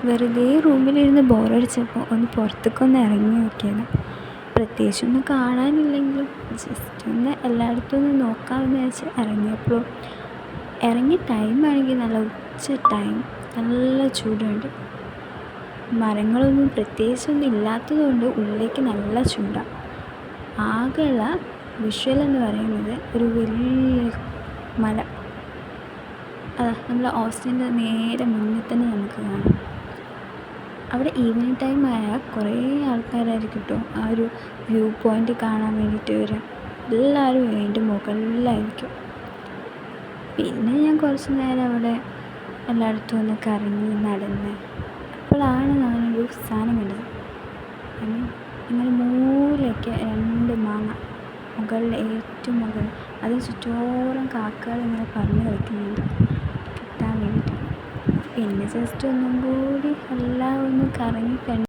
വെറുതെ റൂമിലിരുന്ന് ബോറടിച്ചപ്പോൾ ഒന്ന് പുറത്തേക്കൊന്ന് ഇറങ്ങി നോക്കിയത്. പ്രത്യേകിച്ചൊന്നും കാണാനില്ലെങ്കിലും ജസ്റ്റ് ഒന്ന് എല്ലായിടത്തും ഒന്ന് നോക്കാമെന്ന് വെച്ച് ഇറങ്ങിയപ്പോൾ ഇറങ്ങിയ ടൈമാണെങ്കിൽ നല്ല ഉച്ച ടൈം, നല്ല ചൂടുണ്ട്. മരങ്ങളൊന്നും പ്രത്യേകിച്ചൊന്നും ഇല്ലാത്തതുകൊണ്ട് ഉള്ളിലേക്ക് നല്ല ചൂടാണ്. ആകെയുള്ള വിഷ്വൽ എന്ന് പറയുന്നത് ഒരു വലിയ മല, നമ്മൾ ഓസ്റ്റിൻ്റെ നേരെ മുന്നിൽ തന്നെ നമുക്ക് കാണാം. അവിടെ ഈവനിങ് ടൈം ആയാൽ കുറേ ആൾക്കാരായിരിക്കും കേട്ടോ ആ ഒരു വ്യൂ പോയിൻ്റ് കാണാൻ വേണ്ടിയിട്ട് വരിക. എല്ലാവരും അതിൻ്റെ മുകളിലായിരിക്കും. പിന്നെ ഞാൻ കുറച്ച് നേരം അവിടെ എല്ലായിടത്തും ഒന്ന് കറങ്ങി നടന്ന് അപ്പോഴാണ് ഞാനൊരു സാധനം കണ്ടത്. ഇങ്ങനെ മൂലയ്ക്ക് 2 മാങ്ങ, മുകളിൽ ഏറ്റവും മുകളിൽ, അതിന് ചുറ്റോളം കാക്കകൾ ഇങ്ങനെ പറന്ന് കളിക്കുന്നുണ്ട് കിട്ടാൻ വേണ്ടിയിട്ട്. പിന്നെ ജസ്റ്റ് ഒന്നും കൂടി എല്ലാം ഒന്ന് കറങ്ങി